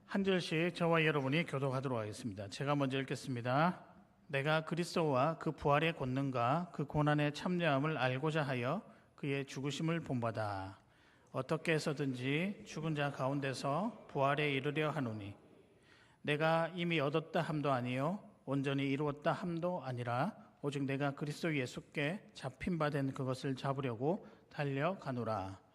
한 절씩 저와 여러분이 교독하도록 하겠습니다. 제가 먼저 읽겠습니다. 내가 그리스도와 그 부활의 권능과 그 고난의 참여함을 알고자 하여 그의 죽으심을 본받아 어떻게 해서든지 죽은 자 가운데서 부활에 이르려 하노니 내가 이미 얻었다 함도 아니요 온전히 이루었다 함도 아니라 오직 내가 그리스도 예수께 잡힌 바 된 그것을 잡으려고 달려가노라.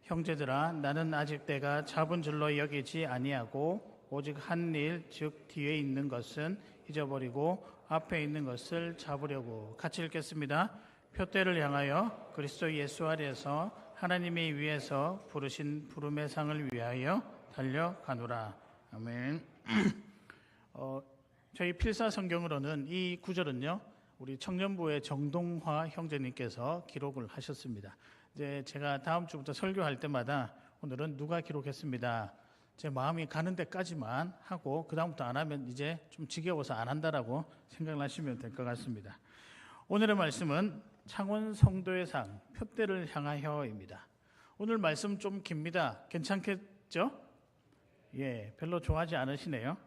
형제들아, 나는 아직 내가 잡은 줄로 여기지 아니하고 오직 한 일, 즉 뒤에 있는 것은 잊어버리고 앞에 있는 것을 잡으려고. 같이 읽겠습니다. 표대를 향하여 그리스도 예수 아래에서 하나님의 위에서 부르신 부름의 상을 위하여 달려가노라. 아멘. 저희 필사 성경으로는 이 구절은요, 우리 청년부의 정동화 형제님께서 기록을 하셨습니다. 이제 제가 다음 주부터 설교할 때마다 오늘은 누가 기록했습니다. 제 마음이 가는 데까지만 하고 그 다음부터 안 하면 이제 좀 지겨워서 안 한다라고 생각하시면 될 것 같습니다. 오늘의 말씀은 창원 성도의 상, 표대를 향하여입니다. 오늘 말씀 좀 깁니다. 괜찮겠죠? 예, 별로 좋아하지 않으시네요.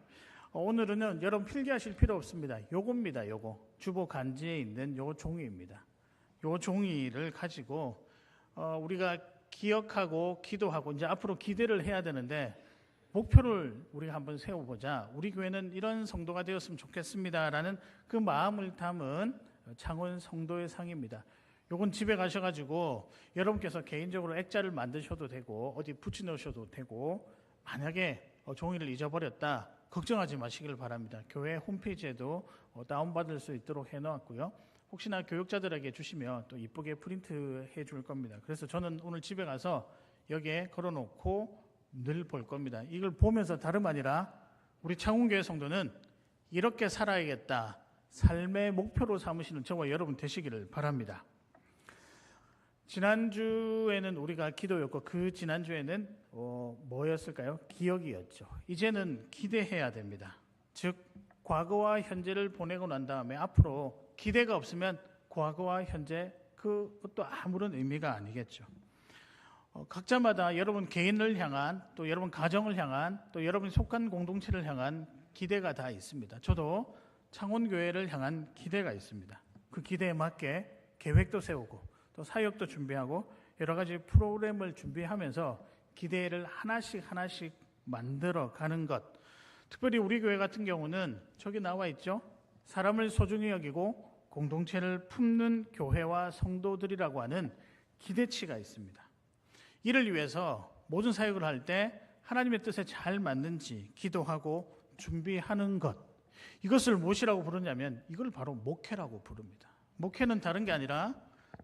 오늘은 여러분 필기하실 필요 없습니다. 요겁니다. 요거 주보 간지에 있는 요 종이입니다. 요 종이를 가지고 우리가 기억하고 기도하고 이제 앞으로 기대를 해야 되는데 목표를 우리가 한번 세워보자. 우리 교회는 이런 성도가 되었으면 좋겠습니다라는 그 마음을 담은 창원 성도의 상입니다. 요건 집에 가셔가지고 여러분께서 개인적으로 액자를 만드셔도 되고 어디 붙여놓으셔도 되고, 만약에 종이를 잊어버렸다 걱정하지 마시길 바랍니다. 교회 홈페이지에도 다운받을 수 있도록 해놓았고요. 혹시나 교육자들에게 주시면 또 이쁘게 프린트해 줄 겁니다. 그래서 저는 오늘 집에 가서 여기에 걸어놓고 늘 볼 겁니다. 이걸 보면서 다름 아니라 우리 창원교회 성도는 이렇게 살아야겠다, 삶의 목표로 삼으시는 저와 여러분 되시기를 바랍니다. 지난주에는 우리가 기도였고 그 지난주에는 뭐였을까요? 기억이었죠. 이제는 기대해야 됩니다. 즉 과거와 현재를 보내고 난 다음에 앞으로 기대가 없으면 과거와 현재 그것도 아무런 의미가 아니겠죠. 각자마다 여러분 개인을 향한, 또 여러분 가정을 향한, 또 여러분이 속한 공동체를 향한 기대가 다 있습니다. 저도 창원교회를 향한 기대가 있습니다. 그 기대에 맞게 계획도 세우고 또 사역도 준비하고 여러 가지 프로그램을 준비하면서 기대를 하나씩 만들어 가는 것. 특별히 우리 교회 같은 경우는 저기 나와 있죠. 사람을 소중히 여기고 공동체를 품는 교회와 성도들이라고 하는 기대치가 있습니다. 이를 위해서 모든 사역을 할 때 하나님의 뜻에 잘 맞는지 기도하고 준비하는 것, 이것을 무엇이라고 부르냐면 이걸 바로 목회라고 부릅니다. 목회는 다른 게 아니라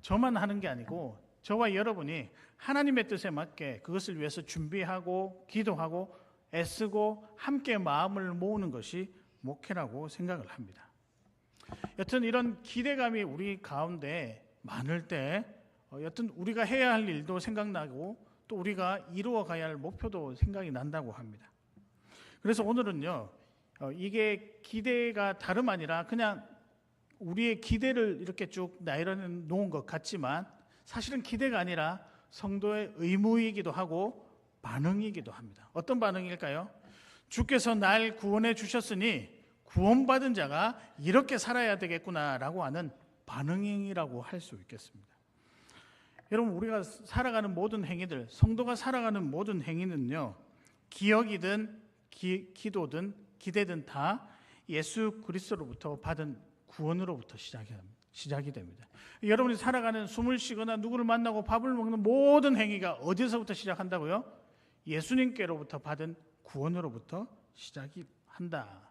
저만 하는 게 아니고 저와 여러분이 하나님의 뜻에 맞게 그것을 위해서 준비하고 기도하고 애쓰고 함께 마음을 모으는 것이 목회라고 생각을 합니다. 여튼 이런 기대감이 우리 가운데 많을 때 여튼 우리가 해야 할 일도 생각나고 또 우리가 이루어 가야 할 목표도 생각이 난다고 합니다. 그래서 오늘은요, 이게 기대가 다름 아니라 그냥 우리의 기대를 이렇게 쭉 나열해 놓은 것 같지만 사실은 기대가 아니라 성도의 의무이기도 하고 반응이기도 합니다. 어떤 반응일까요? 주께서 날 구원해 주셨으니 구원받은 자가 이렇게 살아야 되겠구나라고 하는 반응이라고 할 수 있겠습니다. 여러분, 우리가 살아가는 모든 행위들, 성도가 살아가는 모든 행위는요, 기억이든 기도든 기대든 다 예수 그리스도로부터 받은 구원으로부터 시작이 됩니다. 여러분이 살아가는 숨을 쉬거나 누구를 만나고 밥을 먹는 모든 행위가 어디서부터 시작한다고요? 예수님께로부터 받은 구원으로부터 시작이 한다.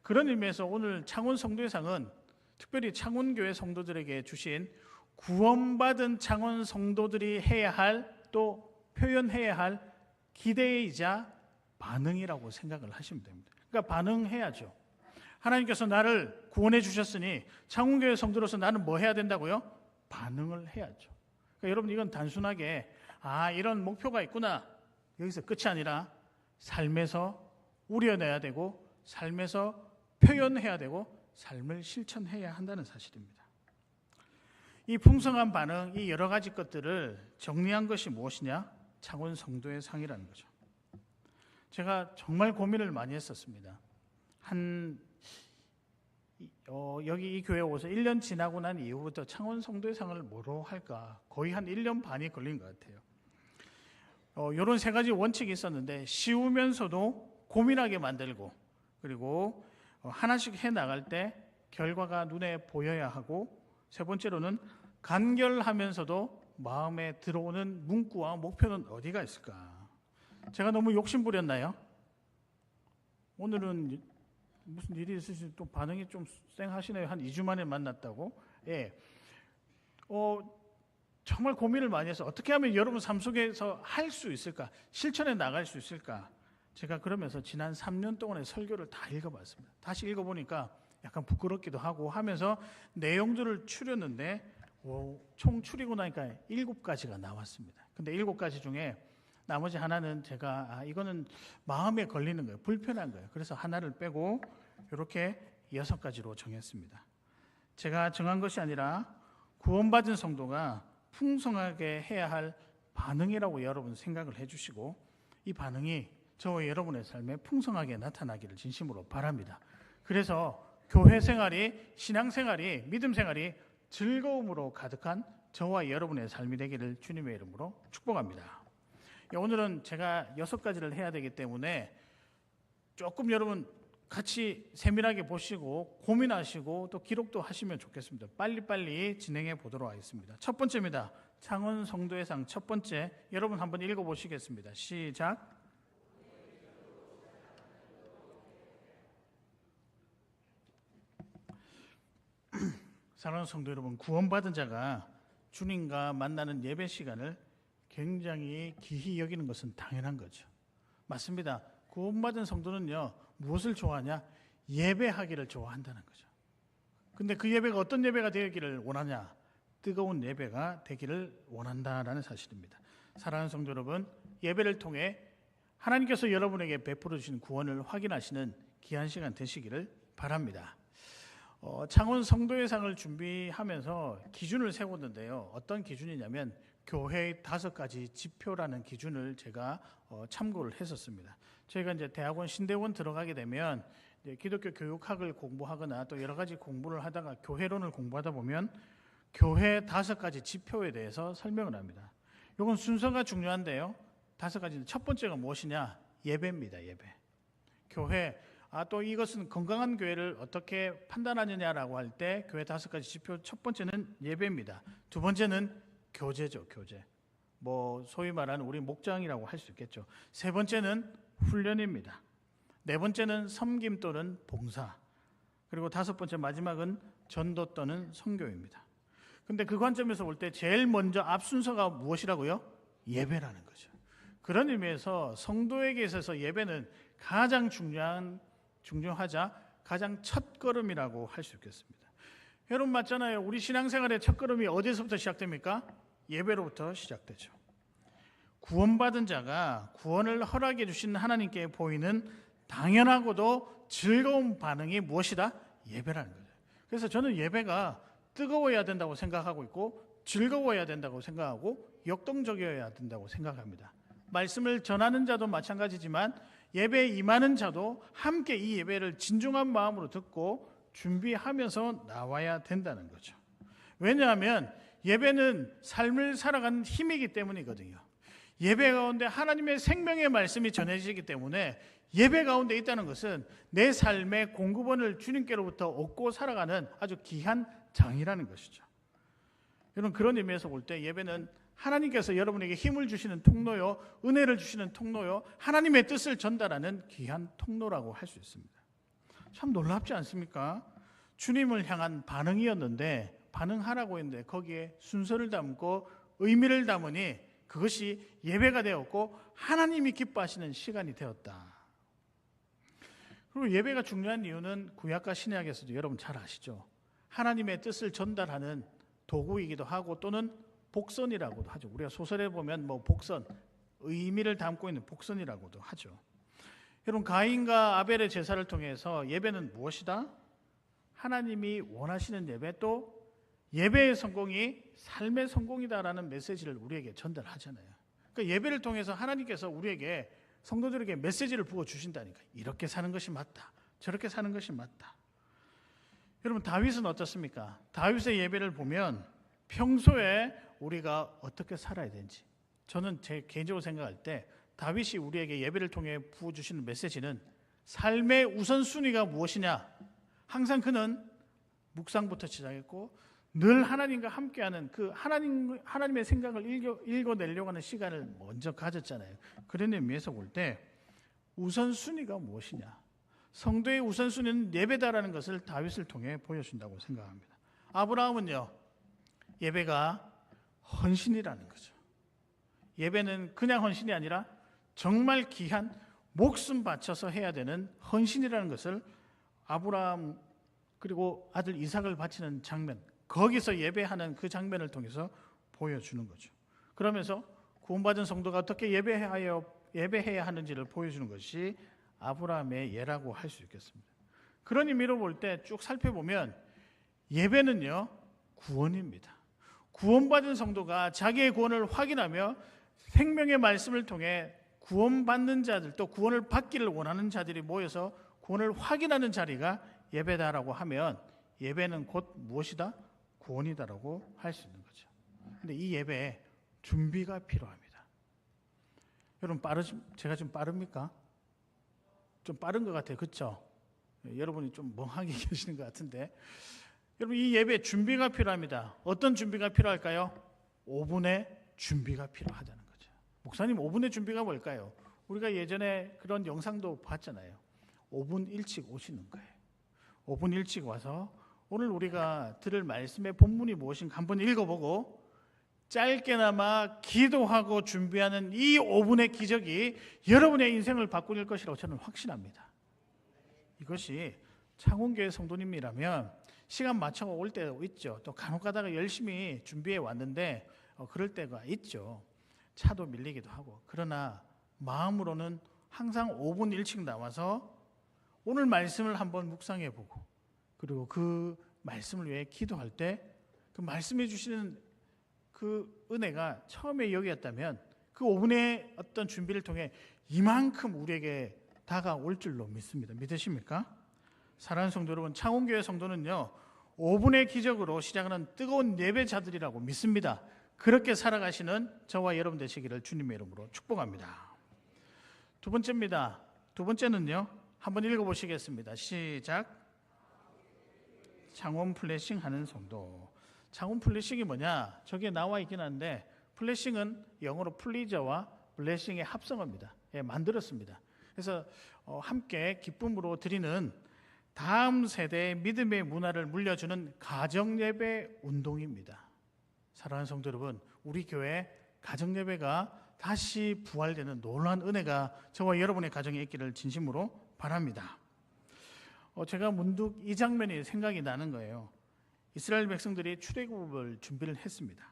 그런 의미에서 오늘 창원 성도의 상은 특별히 창원교회 성도들에게 주신 구원받은 창원 성도들이 해야 할, 또 표현해야 할 기대이자 반응이라고 생각을 하시면 됩니다. 그러니까 반응해야죠. 하나님께서 나를 구원해 주셨으니 창원교회 성도로서 나는 뭐 해야 된다고요? 반응을 해야죠. 그러니까 여러분, 이건 단순하게 이런 목표가 있구나 여기서 끝이 아니라 삶에서 우려내야 되고 삶에서 표현해야 되고 삶을 실천해야 한다는 사실입니다. 이 풍성한 반응, 이 여러 가지 것들을 정리한 것이 무엇이냐? 창원 성도의 상이라는 거죠. 제가 정말 고민을 많이 했었습니다. 여기 이 교회 오서 1년 지나고 난 이후부터 창원 성도회상을 뭐로 할까 거의 한 1년 반이 걸린 것 같아요. 이런 세 가지 원칙이 있었는데 쉬우면서도 고민하게 만들고, 그리고 하나씩 해나갈 때 결과가 눈에 보여야 하고, 세 번째로는 간결하면서도 마음에 들어오는 문구와 목표는 어디가 있을까? 제가 너무 욕심 부렸나요? 오늘은 무슨 일이 있으시 또 반응이 좀 쌩하시네요. 한 2주 만에 만났다고. 예. 정말 고민을 많이 해서 어떻게 하면 여러분 삶 속에서 할 수 있을까? 실천해 나갈 수 있을까? 제가 그러면서 지난 3년 동안의 설교를 다 읽어봤습니다. 다시 읽어보니까 약간 부끄럽기도 하고 하면서 내용들을 추렸는데 총 추리고 나니까 7가지가 나왔습니다. 근데 7가지 중에 나머지 하나는 제가 이거는 마음에 걸리는 거예요. 불편한 거예요. 그래서 하나를 빼고 이렇게 6가지로 정했습니다. 제가 정한 것이 아니라 구원받은 성도가 풍성하게 해야 할 반응이라고 여러분 생각을 해주시고, 이 반응이 저와 여러분의 삶에 풍성하게 나타나기를 진심으로 바랍니다. 그래서 교회 생활이, 신앙 생활이, 믿음 생활이 즐거움으로 가득한 저와 여러분의 삶이 되기를 주님의 이름으로 축복합니다. 오늘은 제가 6가지를 해야 되기 때문에 조금 여러분 같이 세밀하게 보시고 고민하시고 또 기록도 하시면 좋겠습니다. 빨리빨리 진행해 보도록 하겠습니다. 첫 번째입니다. 창원 성도회상 첫 번째, 여러분 한번 읽어보시겠습니다. 시작. 사랑하는 성도 여러분, 구원받은 자가 주님과 만나는 예배 시간을 굉장히 귀히 여기는 것은 당연한 거죠. 맞습니다. 구원받은 성도는요, 무엇을 좋아하냐? 예배하기를 좋아한다는 거죠. 근데 그 예배가 어떤 예배가 되기를 원하냐? 뜨거운 예배가 되기를 원한다라는 사실입니다. 사랑하는 성도 여러분, 예배를 통해 하나님께서 여러분에게 베풀어 주신 구원을 확인하시는 귀한 시간 되시기를 바랍니다. 창원 성도회상을 준비하면서 기준을 세웠는데요. 어떤 기준이냐면 교회의 5가지 지표라는 기준을 제가 참고를 했었습니다. 저희가 이제 대학원 신대원 들어가게 되면 이제 기독교 교육학을 공부하거나 또 여러 가지 공부를 하다가 교회론을 공부하다 보면 교회 5가지 지표에 대해서 설명을 합니다. 이건 순서가 중요한데요. 5가지는 첫 번째가 무엇이냐? 예배입니다. 예배. 교회, 또 이것은 건강한 교회를 어떻게 판단하느냐라고 할 때 교회 5가지 지표, 첫 번째는 예배입니다. 두 번째는 교제죠. 교제. 소위 말하는 우리 목장이라고 할 수 있겠죠. 세 번째는 훈련입니다. 네 번째는 섬김 또는 봉사. 그리고 5번째 마지막은 전도 또는 선교입니다. 근데 그 관점에서 볼 때 제일 먼저 앞 순서가 무엇이라고요? 예배라는 거죠. 그런 의미에서 성도에게 있어서 예배는 가장 중요하자 가장 첫걸음이라고 할 수 있겠습니다. 여러분 맞잖아요. 우리 신앙생활의 첫걸음이 어디서부터 시작됩니까? 예배로부터 시작되죠. 구원받은 자가 구원을 허락해 주신 하나님께 보이는 당연하고도 즐거운 반응이 무엇이다? 예배라는 거죠. 그래서 저는 예배가 뜨거워야 된다고 생각하고 있고 즐거워야 된다고 생각하고 역동적이어야 된다고 생각합니다. 말씀을 전하는 자도 마찬가지지만 예배에 임하는 자도 함께 이 예배를 진중한 마음으로 듣고 준비하면서 나와야 된다는 거죠. 왜냐하면 예배는 삶을 살아가는 힘이기 때문이거든요. 예배 가운데 하나님의 생명의 말씀이 전해지기 때문에 예배 가운데 있다는 것은 내 삶의 공급원을 주님께로부터 얻고 살아가는 아주 귀한 장이라는 것이죠. 여러분 그런 의미에서 볼 때 예배는 하나님께서 여러분에게 힘을 주시는 통로요, 은혜를 주시는 통로요, 하나님의 뜻을 전달하는 귀한 통로라고 할 수 있습니다. 참 놀랍지 않습니까? 주님을 향한 반응이었는데 반응하라고 했는데 거기에 순서를 담고 의미를 담으니 그것이 예배가 되었고 하나님이 기뻐하시는 시간이 되었다. 그리고 예배가 중요한 이유는 구약과 신약에서도 여러분 잘 아시죠? 하나님의 뜻을 전달하는 도구이기도 하고 또는 복선이라고도 하죠. 우리가 소설에 보면 복선, 의미를 담고 있는 복선이라고도 하죠. 여러분 가인과 아벨의 제사를 통해서 예배는 무엇이다? 하나님이 원하시는 예배, 또 예배의 성공이 삶의 성공이다라는 메시지를 우리에게 전달하잖아요. 그러니까 예배를 통해서 하나님께서 우리에게 성도들에게 메시지를 부어주신다니까. 이렇게 사는 것이 맞다. 저렇게 사는 것이 맞다. 여러분, 다윗은 어떻습니까? 다윗의 예배를 보면 평소에 우리가 어떻게 살아야 되는지, 저는 제 개인적으로 생각할 때 다윗이 우리에게 예배를 통해 부어주시는 메시지는 삶의 우선순위가 무엇이냐. 항상 그는 묵상부터 시작했고 늘 하나님과 함께하는 그 하나님의 생각을 읽어내려고 하는 시간을 먼저 가졌잖아요. 그런 의미에서 볼 때 우선순위가 무엇이냐. 성도의 우선순위는 예배다라는 것을 다윗을 통해 보여준다고 생각합니다. 아브라함은요, 예배가 헌신이라는 거죠. 예배는 그냥 헌신이 아니라 정말 귀한 목숨 바쳐서 해야 되는 헌신이라는 것을 아브라함 그리고 아들 이삭을 바치는 장면, 거기서 예배하는 그 장면을 통해서 보여주는 거죠. 그러면서 구원받은 성도가 어떻게 예배해야 하는지를 보여주는 것이 아브라함의 예라고 할 수 있겠습니다. 그런 의미로 볼 때 쭉 살펴보면 예배는요, 구원입니다. 구원받은 성도가 자기의 구원을 확인하며 생명의 말씀을 통해 구원받는 자들, 또 구원을 받기를 원하는 자들이 모여서 구원을 확인하는 자리가 예배다라고 하면 예배는 곧 무엇이다? 구원이다라고 할 수 있는 거죠. 근데 이 예배에 준비가 필요합니다. 여러분, 제가 좀 빠릅니까? 좀 빠른 것 같아요. 그렇죠? 여러분이 좀 멍하게 계시는 것 같은데, 여러분, 이 예배에 준비가 필요합니다. 어떤 준비가 필요할까요? 5분의 준비가 필요하다는 거죠. 목사님, 5분의 준비가 뭘까요? 우리가 예전에 그런 영상도 봤잖아요. 5분 일찍 오시는 거예요. 5분 일찍 와서 오늘 우리가 들을 말씀의 본문이 무엇인가 한번 읽어보고 짧게나마 기도하고 준비하는 이 5분의 기적이 여러분의 인생을 바꿀 것이라고 저는 확신합니다. 이것이 창원교회 성도님이라면 시간 맞춰 올 때도 있죠. 또 간혹 가다가 열심히 준비해 왔는데 그럴 때가 있죠. 차도 밀리기도 하고. 그러나 마음으로는 항상 5분 일찍 나와서 오늘 말씀을 한번 묵상해 보고, 그리고 그 말씀을 위해 기도할 때 그 말씀해 주시는 그 은혜가 처음에 여기였다면 그 5분의 어떤 준비를 통해 이만큼 우리에게 다가올 줄로 믿습니다. 믿으십니까? 사랑하는 성도 여러분, 창원교회 성도는요, 5분의 기적으로 시작하는 뜨거운 예배자들이라고 믿습니다. 그렇게 살아가시는 저와 여러분 되시기를 주님의 이름으로 축복합니다. 두 번째입니다. 두 번째는요, 한번 읽어보시겠습니다. 시작. 창원 플래싱 하는 성도. 창원 플래싱이 뭐냐? 저기에 나와 있긴 한데, 플래싱은 영어로 플리저와 블레싱의 합성어입니다. 예, 만들었습니다. 그래서 함께 기쁨으로 드리는 다음 세대의 믿음의 문화를 물려주는 가정예배 운동입니다. 사랑하는 성도 여러분, 우리 교회 가정예배가 다시 부활되는 놀라운 은혜가 저와 여러분의 가정에 있기를 진심으로 바랍니다. 제가 문득 이 장면이 생각이 나는 거예요. 이스라엘 백성들이 출애굽을 준비를 했습니다.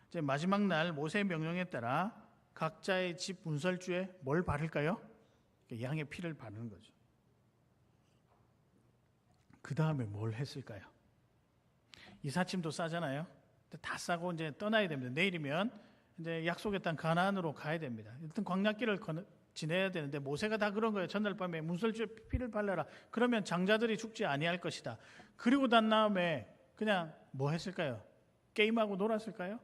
이제 마지막 날 모세의 명령에 따라 각자의 집 문설주에 뭘 바를까요? 양의 피를 바르는 거죠. 그 다음에 뭘 했을까요? 이삿짐도 싸잖아요. 다 싸고 이제 떠나야 됩니다. 내일이면 이제 약속의 땅 가나안으로 가야 됩니다. 일단 광야길을 지내야 되는데 모세가 다 그런 거예요. 전날 밤에 문설주에 피를 발라라. 그러면 장자들이 죽지 아니할 것이다. 그리고 난 다음에 그냥 뭐 했을까요? 게임하고 놀았을까요?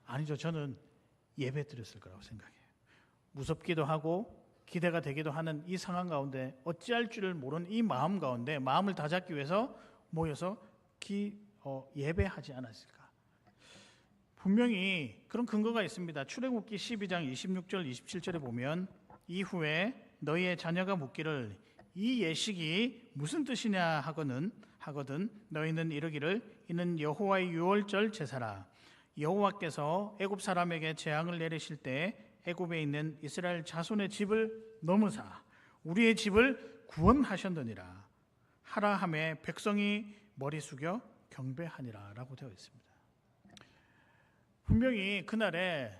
아니죠. 저는 예배 드렸을 거라고 생각해요. 무섭기도 하고 기대가 되기도 하는 이 상황 가운데 어찌할 줄을 모르는 이 마음 가운데 마음을 다잡기 위해서 모여서 예배하지 않았을까? 분명히 그런 근거가 있습니다. 출애굽기 12장 26절 27절에 보면 이후에 너희의 자녀가 묻기를 이 예식이 무슨 뜻이냐 하거든 너희는 이르기를 이는 여호와의 유월절 제사라. 여호와께서 애굽 사람에게 재앙을 내리실 때 애굽에 있는 이스라엘 자손의 집을 넘으사 우리의 집을 구원하셨느니라 하라 하매 백성이 머리 숙여 경배하니라 라고 되어 있습니다. 분명히 그날에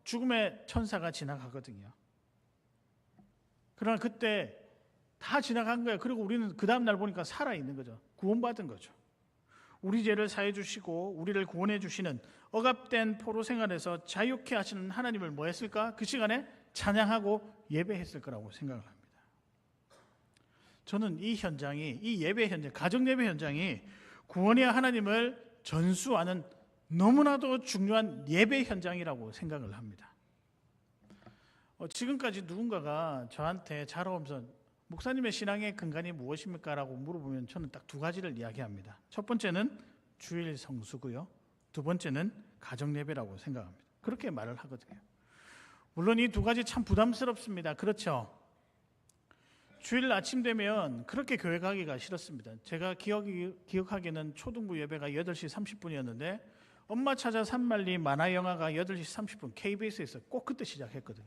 죽음의 천사가 지나가거든요. 그러나 그때 다 지나간 거예요. 그리고 우리는 그 다음 날 보니까 살아있는 거죠. 구원받은 거죠. 우리 죄를 사해 주시고 우리를 구원해 주시는 억압된 포로 생활에서 자유케 하시는 하나님을 뭐 했을까? 그 시간에 찬양하고 예배했을 거라고 생각을 합니다. 저는 이 현장이, 이 예배 현장, 가정 예배 현장이 구원의 하나님을 전수하는 너무나도 중요한 예배 현장이라고 생각을 합니다. 지금까지 누군가가 저한테 자라오면서 목사님의 신앙의 근간이 무엇입니까? 라고 물어보면 저는 딱 두 가지를 이야기합니다. 첫 번째는 주일 성수고요. 두 번째는 가정 예배라고 생각합니다. 그렇게 말을 하거든요. 물론 이 두 가지 참 부담스럽습니다. 그렇죠? 주일 아침 되면 그렇게 교회 가기가 싫었습니다. 제가 기억하기에는 초등부 예배가 8시 30분이었는데 엄마 찾아 산만리 만화 영화가 8시 30분 KBS에서 꼭 그때 시작했거든요.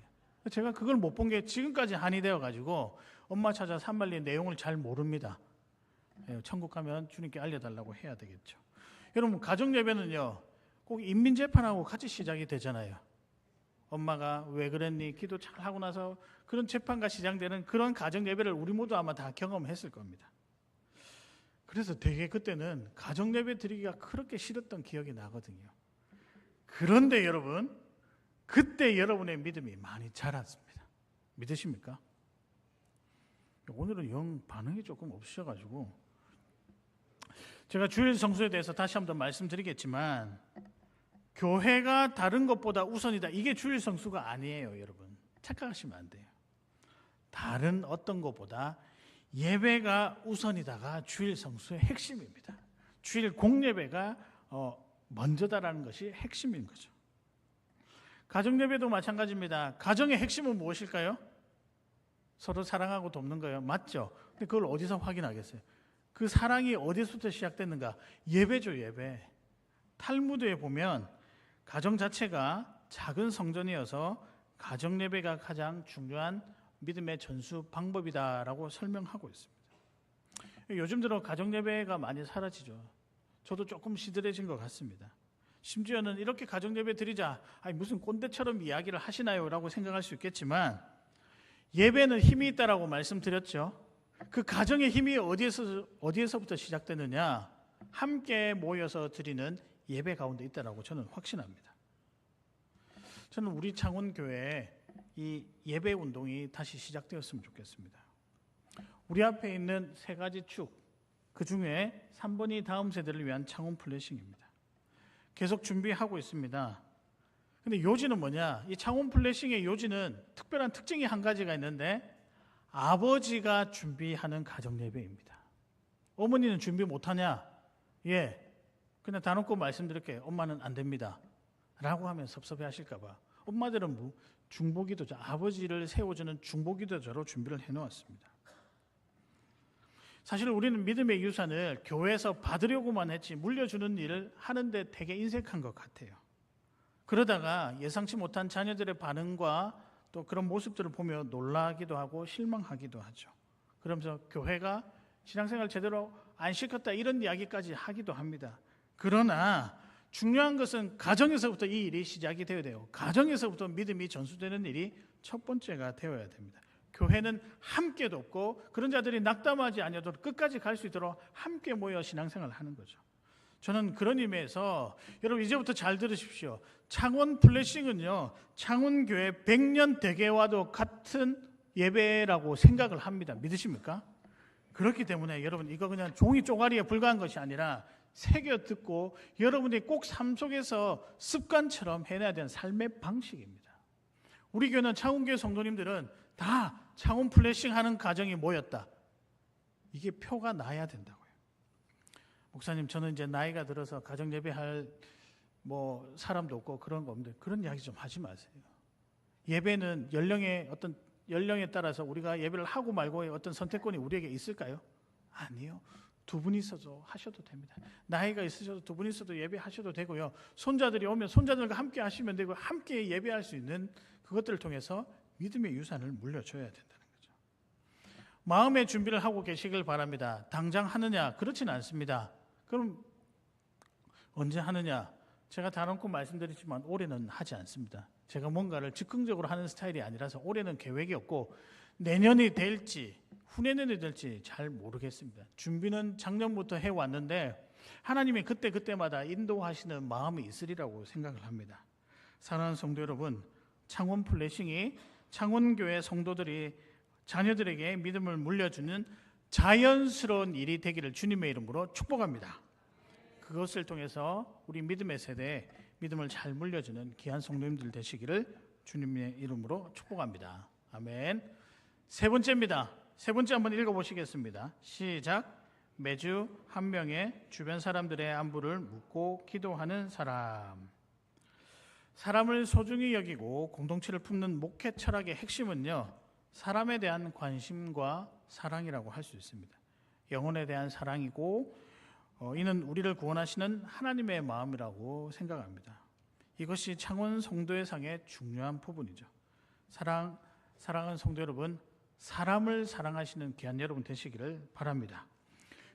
제가 그걸 못 본 게 지금까지 한이 되어가지고 엄마 찾아 산만리 내용을 잘 모릅니다. 천국 가면 주님께 알려달라고 해야 되겠죠. 여러분, 가정 예배는요 꼭 인민재판하고 같이 시작이 되잖아요. 엄마가 왜 그랬니? 기도 잘 하고 나서 그런 재판과 시작되는 그런 가정 예배를 우리 모두 아마 다 경험했을 겁니다. 그래서 되게 그때는 가정 예배 드리기가 그렇게 싫었던 기억이 나거든요. 그런데 여러분, 그때 여러분의 믿음이 많이 자랐습니다. 믿으십니까? 오늘은 영 반응이 조금 없으셔가지고 제가 주일 성수에 대해서 다시 한번 말씀드리겠지만 교회가 다른 것보다 우선이다. 이게 주일 성수가 아니에요, 여러분. 착각하시면 안 돼요. 다른 어떤 것보다 예배가 우선이다가 주일 성수의 핵심입니다. 주일 공예배가 먼저다라는 것이 핵심인 거죠. 가정 예배도 마찬가지입니다. 가정의 핵심은 무엇일까요? 서로 사랑하고 돕는 거예요. 맞죠? 근데 그걸 어디서 확인하겠어요? 그 사랑이 어디서부터 시작됐는가? 예배죠, 예배. 탈무드에 보면 가정 자체가 작은 성전이어서 가정 예배가 가장 중요한 믿음의 전수 방법이다라고 설명하고 있습니다. 요즘 들어 가정 예배가 많이 사라지죠. 저도 조금 시들해진 것 같습니다. 심지어는 이렇게 가정 예배 드리자, 아니 무슨 꼰대처럼 이야기를 하시나요? 라고 생각할 수 있겠지만 예배는 힘이 있다라고 말씀드렸죠. 그 가정의 힘이 어디에서부터 시작되느냐? 함께 모여서 드리는 예배 가운데 있다라고 저는 확신합니다. 저는 우리 창원교회에 이 예배 운동이 다시 시작되었으면 좋겠습니다. 우리 앞에 있는 세 가지 축, 그 중에 3번이 다음 세대를 위한 창원 플래싱입니다. 계속 준비하고 있습니다. 근데 요지는 뭐냐? 이 창원 플래싱의 요지는 특별한 특징이 한 가지가 있는데 아버지가 준비하는 가정 예배입니다. 어머니는 준비 못하냐? 예, 그냥 다 놓고 말씀드릴게요. 엄마는 안 됩니다. 라고 하면 섭섭해 하실까 봐 엄마들은 중보기도자, 아버지를 세워주는 중보기도자로 준비를 해놓았습니다. 사실 우리는 믿음의 유산을 교회에서 받으려고만 했지 물려주는 일을 하는데 되게 인색한 것 같아요. 그러다가 예상치 못한 자녀들의 반응과 또 그런 모습들을 보며 놀라기도 하고 실망하기도 하죠. 그러면서 교회가 신앙생활 제대로 안 시켰다 이런 이야기까지 하기도 합니다. 그러나 중요한 것은 가정에서부터 이 일이 시작이 되어야 돼요. 가정에서부터 믿음이 전수되는 일이 첫 번째가 되어야 됩니다. 교회는 함께 돕고 그런 자들이 낙담하지 아니하도록 끝까지 갈 수 있도록 함께 모여 신앙생활을 하는 거죠. 저는 그런 의미에서 여러분 이제부터 잘 들으십시오. 창원 플래싱은요, 창원교회 100년 대계와도 같은 예배라고 생각을 합니다. 믿으십니까? 그렇기 때문에 여러분 이거 그냥 종이 쪼가리에 불과한 것이 아니라 새겨 듣고 여러분이 꼭 삶 속에서 습관처럼 해내야 되는 삶의 방식입니다. 우리 교회는 창원교회 성도님들은 다 창원 플래싱 하는 가정이 모였다. 이게 표가 나야 된다고요. 목사님, 저는 이제 나이가 들어서 가정 예배할 사람도 없고 그런 거 없는데 그런 이야기 좀 하지 마세요. 예배는 연령에 따라서 우리가 예배를 하고 말고의 어떤 선택권이 우리에게 있을까요? 아니요. 두 분이서도 하셔도 됩니다. 나이가 있으셔도 두 분이서도 예배하셔도 되고요. 손자들이 오면 손자들과 함께 하시면 되고 함께 예배할 수 있는 그것들을 통해서 믿음의 유산을 물려줘야 된다는 거죠. 마음의 준비를 하고 계시길 바랍니다. 당장 하느냐? 그렇지는 않습니다. 그럼 언제 하느냐? 제가 다놓고 말씀드리지만 올해는 하지 않습니다. 제가 뭔가를 즉흥적으로 하는 스타일이 아니라서 올해는 계획이 없고 내년이 될지 후내년이 될지 잘 모르겠습니다. 준비는 작년부터 해왔는데 하나님이 그때마다 인도하시는 마음이 있으리라고 생각을 합니다. 사랑하는 성도 여러분, 창원 플래싱이 창원교회 성도들이 자녀들에게 믿음을 물려주는 자연스러운 일이 되기를 주님의 이름으로 축복합니다. 그것을 통해서 우리 믿음의 세대에 믿음을 잘 물려주는 귀한 성도님들 되시기를 주님의 이름으로 축복합니다. 아멘. 세 번째입니다. 세 번째 한번 읽어보시겠습니다. 시작. 매주 한 명의 주변 사람들의 안부를 묻고 기도하는 사람. 사람을 소중히 여기고 공동체를 품는 목회 철학의 핵심은요, 사람에 대한 관심과 사랑이라고 할 수 있습니다. 영혼에 대한 사랑이고 이는 우리를 구원하시는 하나님의 마음이라고 생각합니다. 이것이 창원 성도의 상의 중요한 부분이죠. 사랑하는 성도 여러분, 사람을 사랑하시는 귀한 여러분 되시기를 바랍니다.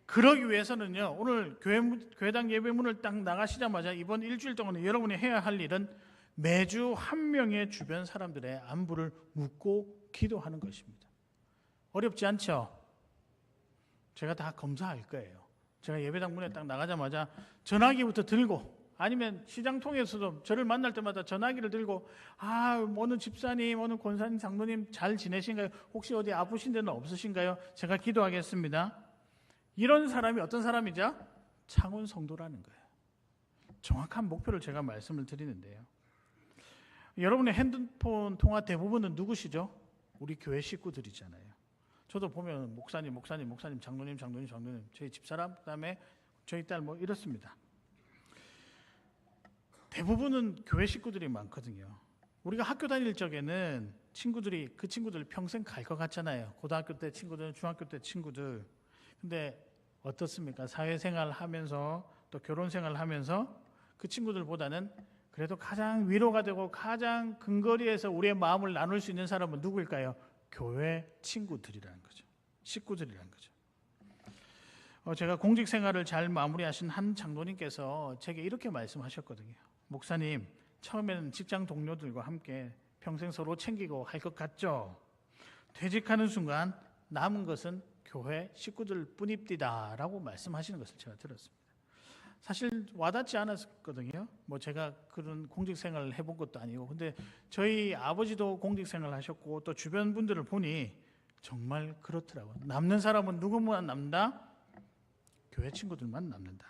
그러기 위해서는요, 오늘 교회당 예배문을 딱 나가시자마자 이번 일주일 동안 여러분이 해야 할 일은 매주 한 명의 주변 사람들의 안부를 묻고 기도하는 것입니다. 어렵지 않죠? 제가 다 검사할 거예요. 제가 예배당 문에 딱 나가자마자 전화기부터 들고, 아니면 시장 통해서도 저를 만날 때마다 전화기를 들고, 어느 집사님, 어느 권사님, 장로님 잘 지내신가요? 혹시 어디 아프신 데는 없으신가요? 제가 기도하겠습니다. 이런 사람이 어떤 사람이죠? 창원 성도라는 거예요. 정확한 목표를 제가 말씀을 드리는데요. 여러분의 핸드폰 통화 대부분은 누구시죠? 우리 교회 식구들이잖아요. 저도 보면 목사님, 장로님, 저희 집사람, 그다음에 저희 딸 이렇습니다. 대부분은 교회 식구들이 많거든요. 우리가 학교 다닐 적에는 그 친구들 평생 갈 것 같잖아요. 고등학교 때 친구들, 중학교 때 친구들. 근데 어떻습니까? 사회생활 하면서 또 결혼생활 하면서 그 친구들보다는 그래도 가장 위로가 되고 가장 근거리에서 우리의 마음을 나눌 수 있는 사람은 누구일까요? 교회 친구들이라는 거죠. 식구들이라는 거죠. 제가 공직생활을 잘 마무리하신 한 장로님께서 제게 이렇게 말씀하셨거든요. 목사님, 처음에는 직장 동료들과 함께 평생 서로 챙기고 할 것 같죠? 퇴직하는 순간 남은 것은 교회 식구들 뿐입니다 라고 말씀하시는 것을 제가 들었습니다. 사실 와닿지 않았거든요. 제가 그런 공직생활을 해본 것도 아니고, 근데 저희 아버지도 공직생활을 하셨고 또 주변 분들을 보니 정말 그렇더라고요. 남는 사람은 누구만 남는다? 교회 친구들만 남는다.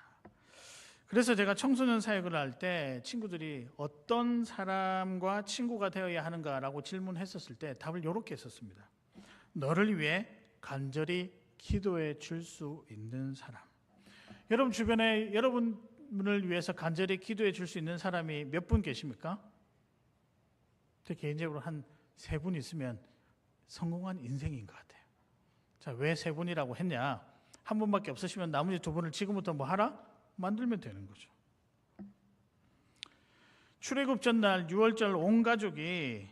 그래서 제가 청소년 사역을 할 때 친구들이 어떤 사람과 친구가 되어야 하는가라고 질문했었을 때 답을 이렇게 했었습니다. 너를 위해 간절히 기도해 줄 수 있는 사람. 여러분 주변에 여러분을 위해서 간절히 기도해 줄 수 있는 사람이 몇 분 계십니까? 제 개인적으로 한 3분 있으면 성공한 인생인 것 같아요. 자, 왜 3분이라고 했냐? 한 분밖에 없으시면 나머지 2분을 지금부터 하라? 만들면 되는 거죠. 출애굽 전날 6월절 온 가족이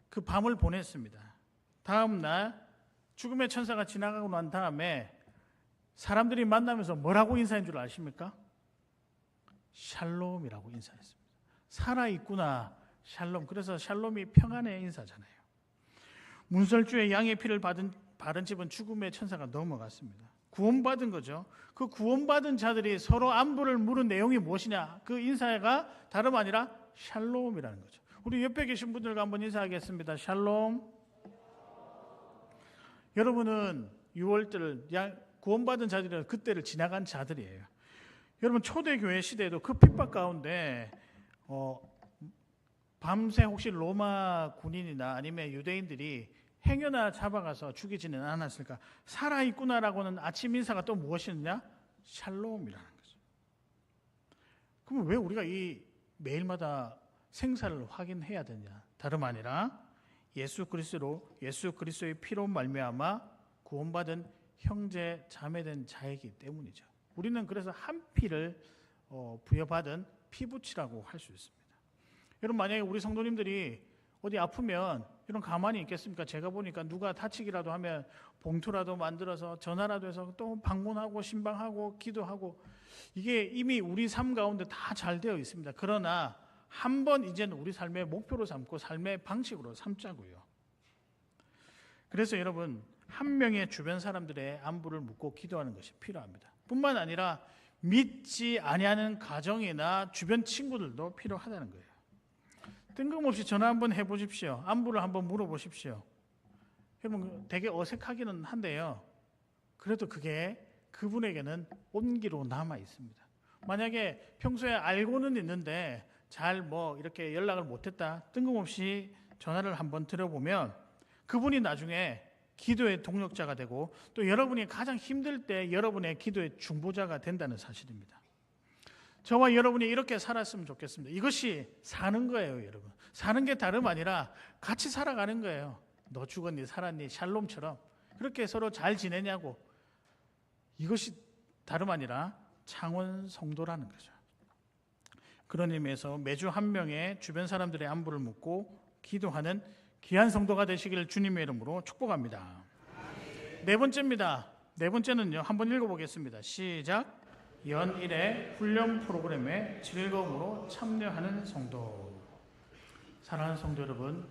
그 밤을 보냈습니다. 다음 날 죽음의 천사가 지나가고 난 다음에 사람들이 만나면서 뭐라고 인사한 줄 아십니까? 샬롬이라고 인사했습니다. 살아있구나, 샬롬. 그래서 샬롬이 평안의 인사잖아요. 문설주에 양의 피를 바른 집은 죽음의 천사가 넘어갔습니다. 구원받은 거죠. 그 구원받은 자들이 서로 안부를 물은 내용이 무엇이냐? 그 인사가 다름 아니라 샬롬이라는 거죠. 우리 옆에 계신 분들과 한번 인사하겠습니다. 샬롬. 여러분은 6월절 구원받은 자들이라 그때를 지나간 자들이에요. 여러분 초대교회 시대에도 그 핍박 가운데 밤새 혹시 로마 군인이나 아니면 유대인들이 행여나 잡아가서 죽이지는 않았을까? 살아있구나라고는 아침 인사가 또 무엇이냐? 샬롬이라는 거죠. 그럼 왜 우리가 이 매일마다 생사를 확인해야 되냐? 다름 아니라 예수 그리스도의 피로 말미암아 구원받은 형제 자매된 자이기 때문이죠. 우리는 그래서 한 피를 부여받은 피부치라고 할 수 있습니다. 여러분 만약에 우리 성도님들이 어디 아프면 이런 가만히 있겠습니까? 제가 보니까 누가 다치기라도 하면 봉투라도 만들어서 전화라도 해서 또 방문하고 신방하고 기도하고, 이게 이미 우리 삶 가운데 다 잘 되어 있습니다. 그러나 한번 이제는 우리 삶의 목표로 삼고 삶의 방식으로 삼자고요. 그래서 여러분 한 명의 주변 사람들의 안부를 묻고 기도하는 것이 필요합니다. 뿐만 아니라 믿지 아니하는 가정이나 주변 친구들도 필요하다는 거예요. 뜬금없이 전화 한번 해보십시오. 안부를 한번 물어보십시오. 여러분 되게 어색하기는 한데요. 그래도 그게 그분에게는 온기로 남아 있습니다. 만약에 평소에 알고는 있는데 잘 이렇게 연락을 못했다, 뜬금없이 전화를 한번 드려보면 그분이 나중에 기도의 동력자가 되고 또 여러분이 가장 힘들 때 여러분의 기도의 중보자가 된다는 사실입니다. 저와 여러분이 이렇게 살았으면 좋겠습니다. 이것이 사는 거예요, 여러분. 사는 게 다름 아니라 같이 살아가는 거예요. 너 죽었니 살았니 샬롬처럼 그렇게 서로 잘 지내냐고. 이것이 다름 아니라 창원 성도라는 거죠. 그런 의미에서 매주 한 명의 주변 사람들의 안부를 묻고 기도하는 귀한 성도가 되시기를 주님의 이름으로 축복합니다. 네 번째입니다. 네 번째는요, 한번 읽어보겠습니다. 시작. 연일의 훈련 프로그램에 즐거움으로 참여하는 성도. 사랑하는 성도 여러분,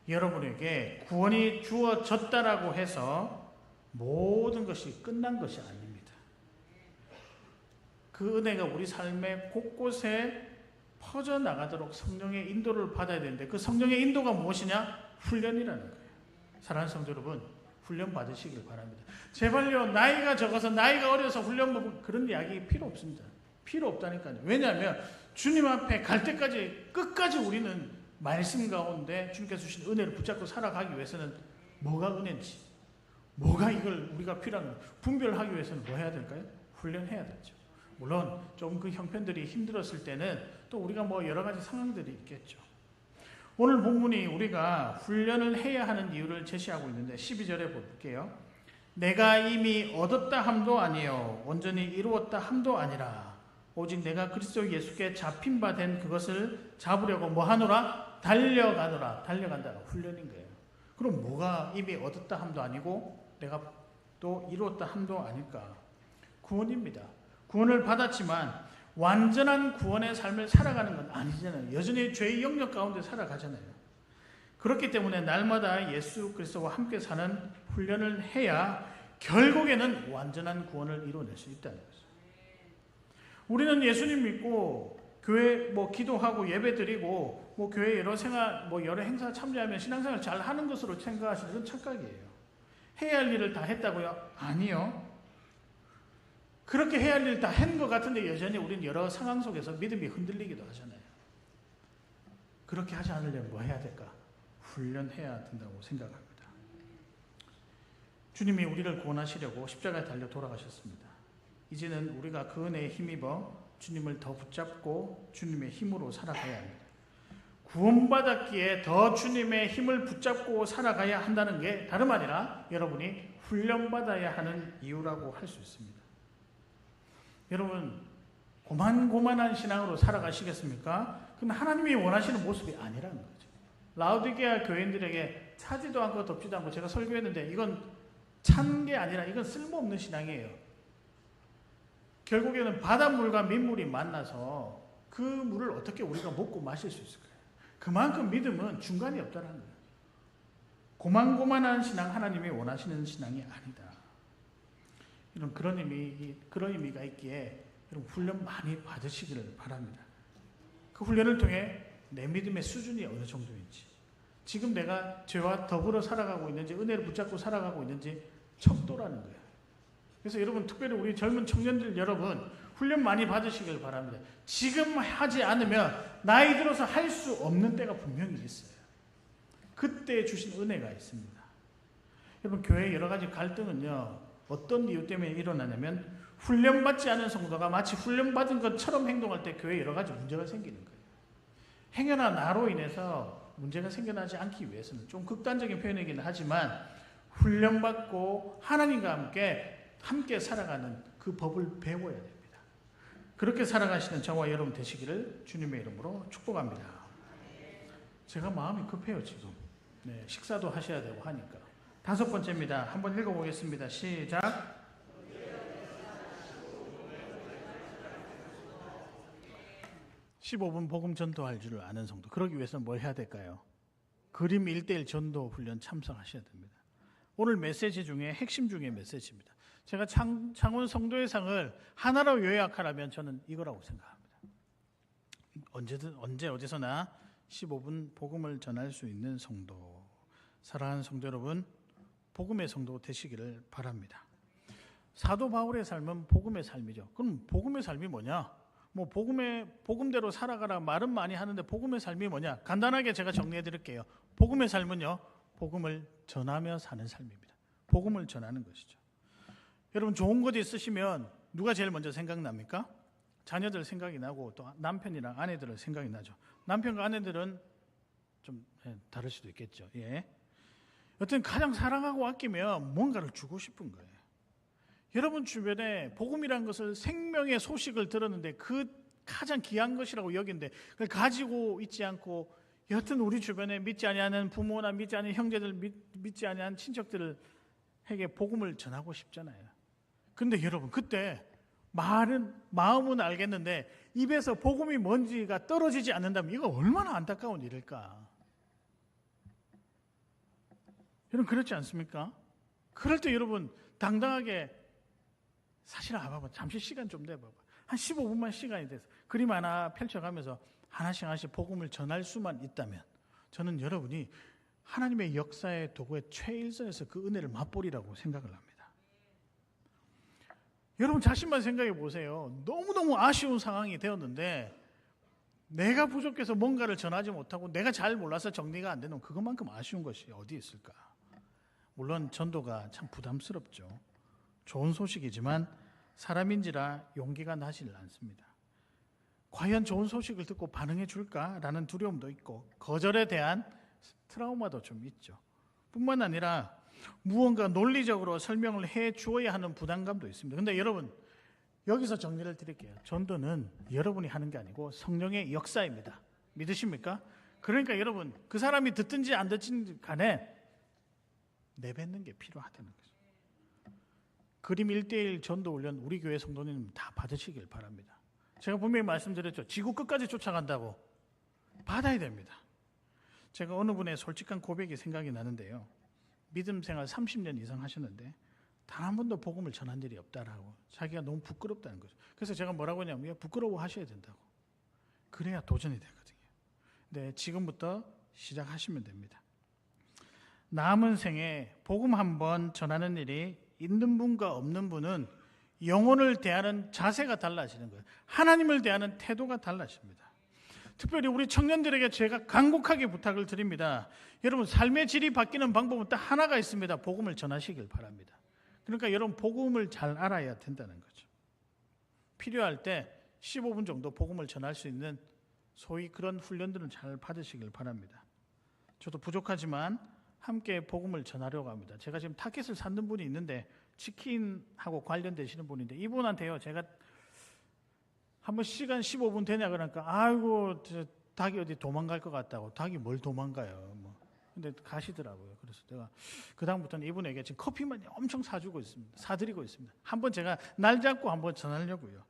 여러분에게 구원이 주어졌다라고 해서 모든 것이 끝난 것이 아닙니다. 그 은혜가 우리 삶의 곳곳에 퍼져나가도록 성령의 인도를 받아야 되는데 그 성령의 인도가 무엇이냐? 훈련이라는 거예요. 사랑하는 성도 여러분, 훈련 받으시길 바랍니다. 제발요, 나이가 적어서 나이가 어려서 훈련 받고 그런 이야기 필요 없습니다. 필요 없다니까요. 왜냐하면 주님 앞에 갈 때까지 끝까지 우리는 말씀 가운데 주님께서 주신 은혜를 붙잡고 살아가기 위해서는 뭐가 은혜인지, 뭐가 이걸 우리가 필요한 분별하기 위해서는 뭐 해야 될까요? 훈련해야 되죠. 물론 좀 그 형편들이 힘들었을 때는 또 우리가 여러 가지 상황들이 있겠죠. 오늘 본문이 우리가 훈련을 해야 하는 이유를 제시하고 있는데 12절에 볼게요. 내가 이미 얻었다 함도 아니요 온전히 이루었다 함도 아니라 오직 내가 그리스도 예수께 잡힌 바 된 그것을 잡으려고 뭐하노라? 달려가노라. 달려간다가 훈련인 거예요. 그럼 뭐가 이미 얻었다 함도 아니고 내가 또 이루었다 함도 아닐까? 구원입니다. 구원을 받았지만 완전한 구원의 삶을 살아가는 건 아니잖아요. 여전히 죄의 영역 가운데 살아가잖아요. 그렇기 때문에 날마다 예수 그리스도와 함께 사는 훈련을 해야 결국에는 완전한 구원을 이루어낼 수 있다는 거죠. 우리는 예수님 믿고 교회 기도하고 예배 드리고 교회 여러 생활 여러 행사 참여하면 신앙생활 잘 하는 것으로 생각하시는 건 착각이에요. 해야 할 일을 다 했다고요? 아니요. 그렇게 해야 할 일 다 한 것 같은데 여전히 우리는 여러 상황 속에서 믿음이 흔들리기도 하잖아요. 그렇게 하지 않으려면 뭐 해야 될까? 훈련해야 된다고 생각합니다. 주님이 우리를 구원하시려고 십자가에 달려 돌아가셨습니다. 이제는 우리가 그 은혜에 힘입어 주님을 더 붙잡고 주님의 힘으로 살아가야 합니다. 구원받았기에 더 주님의 힘을 붙잡고 살아가야 한다는 게 다름 아니라 여러분이 훈련받아야 하는 이유라고 할 수 있습니다. 여러분, 고만고만한 신앙으로 살아가시겠습니까? 그럼 하나님이 원하시는 모습이 아니라는 거죠. 라오디게아 교인들에게 차지도 않고 덮지도 않고 제가 설교했는데 이건 찬 게 아니라 이건 쓸모없는 신앙이에요. 결국에는 바닷물과 민물이 만나서 그 물을 어떻게 우리가 먹고 마실 수 있을까요? 그만큼 믿음은 중간이 없다는 거예요. 고만고만한 신앙, 하나님이 원하시는 신앙이 아니다. 이런 그런 의미가 있기에 여러분 훈련 많이 받으시기를 바랍니다. 그 훈련을 통해 내 믿음의 수준이 어느 정도인지, 지금 내가 죄와 더불어 살아가고 있는지, 은혜를 붙잡고 살아가고 있는지 척도라는 거예요. 그래서 여러분, 특별히 우리 젊은 청년들 여러분, 훈련 많이 받으시길 바랍니다. 지금 하지 않으면 나이 들어서 할 수 없는 때가 분명히 있어요. 그때 주신 은혜가 있습니다. 여러분, 교회의 여러 가지 갈등은요, 어떤 이유 때문에 일어나냐면 훈련받지 않은 성도가 마치 훈련받은 것처럼 행동할 때 교회에 여러 가지 문제가 생기는 거예요. 행여나 나로 인해서 문제가 생겨나지 않기 위해서는 좀 극단적인 표현이긴 하지만 훈련받고 하나님과 함께 살아가는 그 법을 배워야 됩니다. 그렇게 살아가시는 저와 여러분 되시기를 주님의 이름으로 축복합니다. 제가 마음이 급해요 지금. 식사도 하셔야 되고 하니까. 5번째입니다. 한번 읽어보겠습니다. 시작. 15분 복음 전도할 줄 아는 성도. 그러기 위해서는 뭘 해야 될까요? 그림 1:1 전도 훈련 참석하셔야 됩니다. 오늘 메시지 중에 핵심 중의 메시지입니다. 제가 창원 성도의 상을 하나로 요약하라면 저는 이거라고 생각합니다. 언제 어디서나 15분 복음을 전할 수 있는 성도, 사랑하는 성도 여러분, 복음의 성도 되시기를 바랍니다. 사도 바울의 삶은 복음의 삶이죠. 그럼 복음의 삶이 뭐냐? 뭐 복음대로 살아가라 말은 많이 하는데 복음의 삶이 뭐냐? 간단하게 제가 정리해 드릴게요. 복음의 삶은요, 복음을 전하며 사는 삶입니다. 복음을 전하는 것이죠. 여러분, 좋은 것 있으시면 누가 제일 먼저 생각납니까? 자녀들 생각이 나고 또 남편이랑 아내들 생각이 나죠. 남편과 아내들은 좀 다를 수도 있겠죠. 예. 여튼 가장 사랑하고 아끼면 뭔가를 주고 싶은 거예요. 여러분 주변에 복음이라는 것을 생명의 소식을 들었는데 그 가장 귀한 것이라고 여긴데 그걸 가지고 있지 않고, 여튼 우리 주변에 믿지 아니하는 부모나 믿지 아니하는 형제들, 믿지 아니하는 친척들에게 복음을 전하고 싶잖아요. 그런데 여러분, 그때 마음은 알겠는데 입에서 복음이 뭔지가 떨어지지 않는다면 이거 얼마나 안타까운 일일까? 여러분, 그렇지 않습니까? 그럴 때 여러분 당당하게, 사실 잠시 시간 좀 내봐봐. 한 15분만 시간이 돼서 그림 하나 펼쳐가면서 하나씩 복음을 전할 수만 있다면 저는 여러분이 하나님의 역사의 도구의 최일선에서 그 은혜를 맛보리라고 생각을 합니다. 여러분 자신만 생각해 보세요. 너무너무 아쉬운 상황이 되었는데 내가 부족해서 뭔가를 전하지 못하고 내가 잘 몰라서 정리가 안 되는, 그것만큼 아쉬운 것이 어디 있을까? 물론 전도가 참 부담스럽죠. 좋은 소식이지만 사람인지라 용기가 나질 않습니다. 과연 좋은 소식을 듣고 반응해 줄까라는 두려움도 있고 거절에 대한 트라우마도 좀 있죠. 뿐만 아니라 무언가 논리적으로 설명을 해 주어야 하는 부담감도 있습니다. 그런데 여러분, 여기서 정리를 드릴게요. 전도는 여러분이 하는 게 아니고 성령의 역사입니다. 믿으십니까? 그러니까 여러분, 그 사람이 듣든지 안 듣든지 간에 내뱉는 게 필요하다는 거죠. 그림 1:1 전도 훈련 우리 교회 성도님 다 받으시길 바랍니다. 제가 분명히 말씀드렸죠. 지구 끝까지 쫓아간다고 받아야 됩니다. 제가 어느 분의 솔직한 고백이 생각이 나는데요. 믿음 생활 30년 이상 하셨는데 단 한 번도 복음을 전한 일이 없다라고, 자기가 너무 부끄럽다는 거죠. 그래서 제가 뭐라고 하냐면 부끄러워 하셔야 된다고. 그래야 도전이 되거든요. 네, 지금부터 시작하시면 됩니다. 남은 생에 복음 한 번 전하는 일이 있는 분과 없는 분은 영혼을 대하는 자세가 달라지는 거예요. 하나님을 대하는 태도가 달라집니다. 특별히 우리 청년들에게 제가 간곡하게 부탁을 드립니다. 여러분, 삶의 질이 바뀌는 방법은 딱 하나가 있습니다. 복음을 전하시길 바랍니다. 그러니까 여러분, 복음을 잘 알아야 된다는 거죠. 필요할 때 15분 정도 복음을 전할 수 있는 소위 그런 훈련들은 잘 받으시길 바랍니다. 저도 부족하지만 함께 복음을 전하려고 합니다. 제가 지금 타켓을 사는 분이 있는데 치킨하고 관련되시는 분인데 이분한테요, 제가 한번 시간 15분 되냐 그러니까 아이고 닭이 어디 도망갈 것 같다고. 닭이 뭘 도망가요 뭐. 근데 가시더라고요. 그래서 제가 그다음부터는 이분에게 지금 커피만 엄청 사주고 있습니다. 사드리고 있습니다. 한번 제가 날 잡고 한번 전하려고요.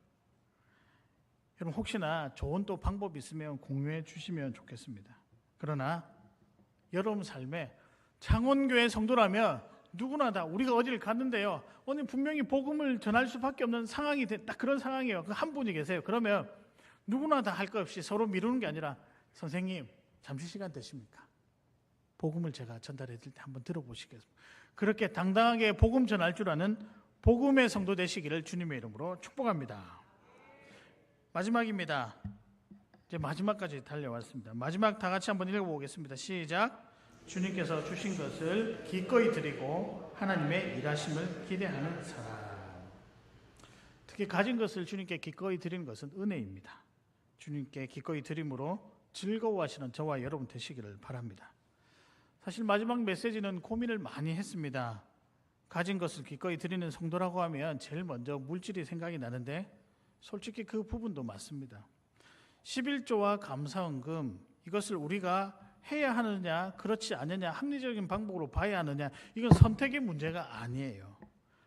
여러분, 혹시나 좋은 또 방법이 있으면 공유해 주시면 좋겠습니다. 그러나 여러분 삶에 창원교회 성도라면 누구나 다 우리가 어디를 갔는데요, 오늘 분명히 복음을 전할 수밖에 없는 상황이 딱 그런 상황이에요. 그 한 분이 계세요. 그러면 누구나 다 할 것 없이 서로 미루는 게 아니라, 선생님 잠시 시간 되십니까? 복음을 제가 전달해 드릴 때 한번 들어보시겠습니다. 그렇게 당당하게 복음 전할 줄 아는 복음의 성도 되시기를 주님의 이름으로 축복합니다. 마지막입니다. 이제 마지막까지 달려왔습니다. 마지막 다 같이 한번 읽어보겠습니다. 시작. 주님께서 주신 것을 기꺼이 드리고 하나님의 일하심을 기대하는 사람. 특히 가진 것을 주님께 기꺼이 드리는 것은 은혜입니다. 주님께 기꺼이 드림으로 즐거워하시는 저와 여러분 되시기를 바랍니다. 사실 마지막 메시지는 고민을 많이 했습니다. 가진 것을 기꺼이 드리는 성도라고 하면 제일 먼저 물질이 생각이 나는데 솔직히 그 부분도 맞습니다. 11조와 감사헌금, 이것을 우리가 해야 하느냐 그렇지 않느냐 합리적인 방법으로 봐야 하느냐, 이건 선택의 문제가 아니에요.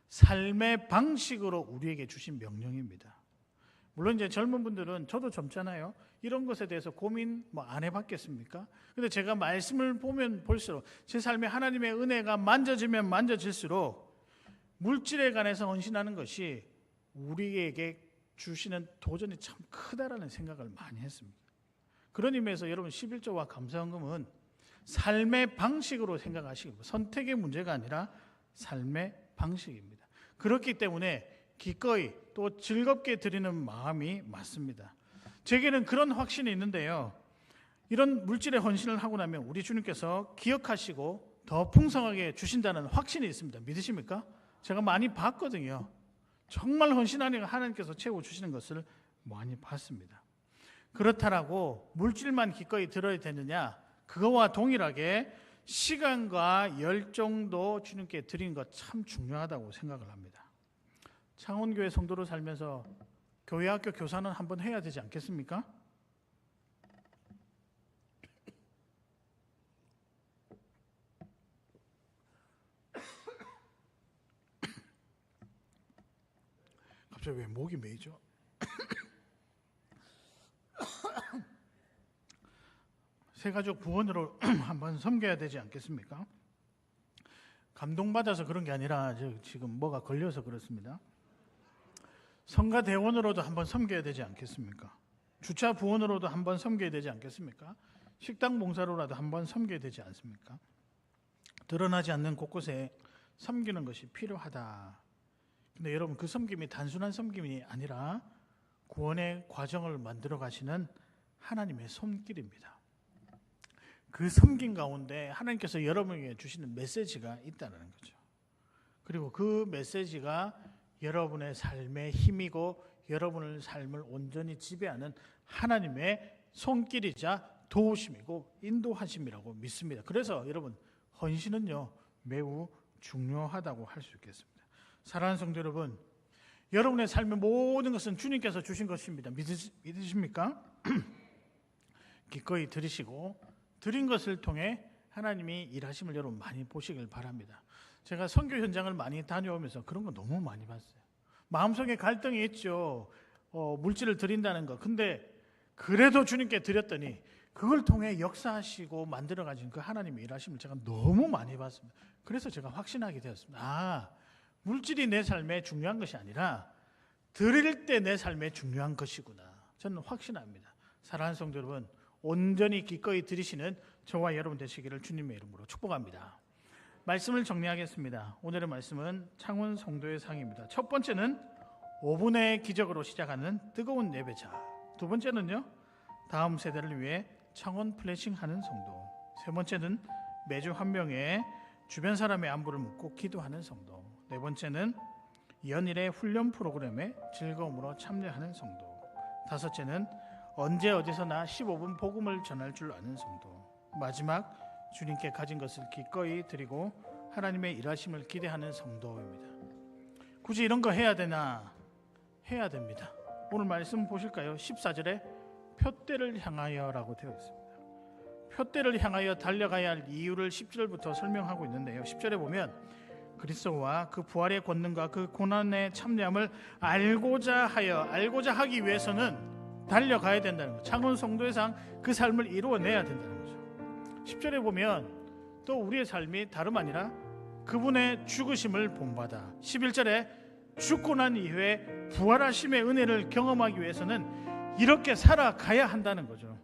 삶의 방식으로 우리에게 주신 명령입니다. 물론 이제 젊은 분들은, 저도 젊잖아요, 이런 것에 대해서 고민 안 해봤겠습니까? 근데 제가 말씀을 보면 볼수록 제 삶에 하나님의 은혜가 만져지면 만져질수록 물질에 관해서 헌신하는 것이 우리에게 주시는 도전이 참 크다라는 생각을 많이 했습니다. 그런 의미에서 여러분 11조와 감사헌금은 삶의 방식으로 생각하시기 바랍니다. 선택의 문제가 아니라 삶의 방식입니다. 그렇기 때문에 기꺼이 또 즐겁게 드리는 마음이 맞습니다. 제게는 그런 확신이 있는데요. 이런 물질의 헌신을 하고 나면 우리 주님께서 기억하시고 더 풍성하게 주신다는 확신이 있습니다. 믿으십니까? 제가 많이 봤거든요. 정말 헌신하니까 하나님께서 채워주시는 것을 많이 봤습니다. 그렇다라고 물질만 기꺼이 들어야 되느냐? 그거와 동일하게 시간과 열정도 주님께 드리는 것 참 중요하다고 생각을 합니다. 창원교회 성도로 살면서 교회 학교 교사는 한번 해야 되지 않겠습니까? 갑자기 왜 목이 메이죠? 새가족 부원으로 한번 섬겨야 되지 않겠습니까? 감동받아서 그런 게 아니라 지금 뭐가 걸려서 그렇습니다. 성가대원으로도 한번 섬겨야 되지 않겠습니까? 주차 부원으로도 한번 섬겨야 되지 않겠습니까? 식당 봉사로라도 한번 섬겨야 되지 않습니까? 드러나지 않는 곳곳에 섬기는 것이 필요하다. 근데 여러분, 그 섬김이 단순한 섬김이 아니라 구원의 과정을 만들어 가시는 하나님의 손길입니다. 그 섬김 가운데 하나님께서 여러분에게 주시는 메시지가 있다는 거죠. 그리고 그 메시지가 여러분의 삶의 힘이고 여러분의 삶을 온전히 지배하는 하나님의 손길이자 도우심이고 인도하심이라고 믿습니다. 그래서 여러분, 헌신은요 매우 중요하다고 할 수 있겠습니다. 사랑하는 성도 여러분, 여러분의 삶의 모든 것은 주님께서 주신 것입니다. 믿으십니까? 기꺼이 드리시고 드린 것을 통해 하나님이 일하심을 여러분 많이 보시길 바랍니다. 제가 선교 현장을 많이 다녀오면서 그런 거 너무 많이 봤어요. 마음속에 갈등이 있죠. 물질을 드린다는 거. 근데 그래도 주님께 드렸더니 그걸 통해 역사하시고 만들어가신 그 하나님의 일하심을 제가 너무 많이 봤습니다. 그래서 제가 확신하게 되었습니다. 물질이 내 삶에 중요한 것이 아니라 드릴 때 내 삶에 중요한 것이구나. 저는 확신합니다. 사랑하는 성도 여러분, 온전히 기꺼이 드리시는 저와 여러분 되시기를 주님의 이름으로 축복합니다. 말씀을 정리하겠습니다. 오늘의 말씀은 창원 성도의 상입니다. 첫 번째는 5분의 기적으로 시작하는 뜨거운 예배자. 두 번째는요, 다음 세대를 위해 창원 플래싱하는 성도. 세 번째는 매주 한 명의 주변 사람의 안부를 묻고 기도하는 성도. 네 번째는 연일의 훈련 프로그램에 즐거움으로 참여하는 성도. 다섯째는 언제 어디서나 15분 복음을 전할 줄 아는 성도. 마지막, 주님께 가진 것을 기꺼이 드리고 하나님의 일하심을 기대하는 성도입니다. 굳이 이런 거 해야 되나? 해야 됩니다. 오늘 말씀 보실까요? 14절에 표대를 향하여라고 되어 있습니다. 표대를 향하여 달려가야 할 이유를 10절부터 설명하고 있는데요. 10절에 보면 그리스도와 그 부활의 권능과 그 고난의 참여함을 알고자 하기 위해서는 달려가야 된다는 거죠. 창원 성도의 상, 그 삶을 이루어내야 된다는 거죠. 10절에 보면 또 우리의 삶이 다름 아니라 그분의 죽으심을 본받아. 11절에 죽고 난 이후에 부활하심의 은혜를 경험하기 위해서는 이렇게 살아가야 한다는 거죠.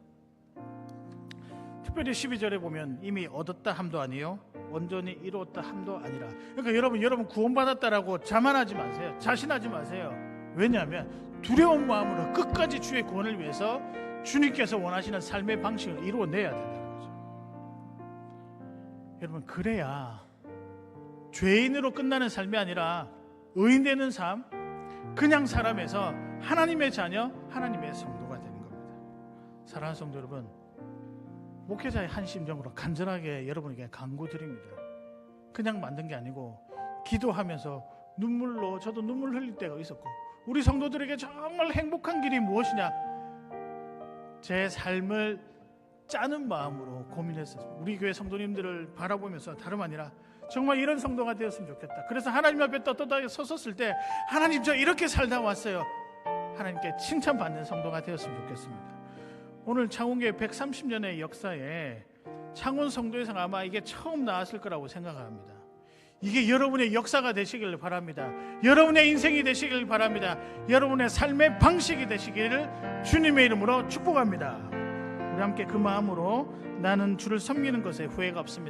특별히 12절에 보면 이미 얻었다 함도 아니요 온전히 이루었다 함도 아니라. 그러니까 여러분 구원받았다라고 자만하지 마세요. 자신하지 마세요. 왜냐하면 두려운 마음으로 끝까지 주의 구원을 위해서 주님께서 원하시는 삶의 방식을 이루어내야 된다는 거죠. 여러분, 그래야 죄인으로 끝나는 삶이 아니라 의인되는 삶, 그냥 살아면서 하나님의 자녀, 하나님의 성도가 되는 겁니다. 사랑하는 성도 여러분, 목회자의 한 심정으로 간절하게 여러분에게 간구드립니다. 그냥 만든 게 아니고 기도하면서 눈물로, 저도 눈물 흘릴 때가 있었고, 우리 성도들에게 정말 행복한 길이 무엇이냐, 제 삶을 짜는 마음으로 고민했었습니다. 우리 교회 성도님들을 바라보면서 다름 아니라 정말 이런 성도가 되었으면 좋겠다. 그래서 하나님 앞에 떳떳하게 섰었을 때, 하나님 저 이렇게 살다 왔어요, 하나님께 칭찬받는 성도가 되었으면 좋겠습니다. 오늘 창원교회 130년의 역사에 창원 성도에서 아마 이게 처음 나왔을 거라고 생각합니다. 이게 여러분의 역사가 되시길 바랍니다. 여러분의 인생이 되시길 바랍니다. 여러분의 삶의 방식이 되시기를 주님의 이름으로 축복합니다. 우리 우리 함께 그 마음으로 나는 주를 섬기는 것에 후회가 없습니다.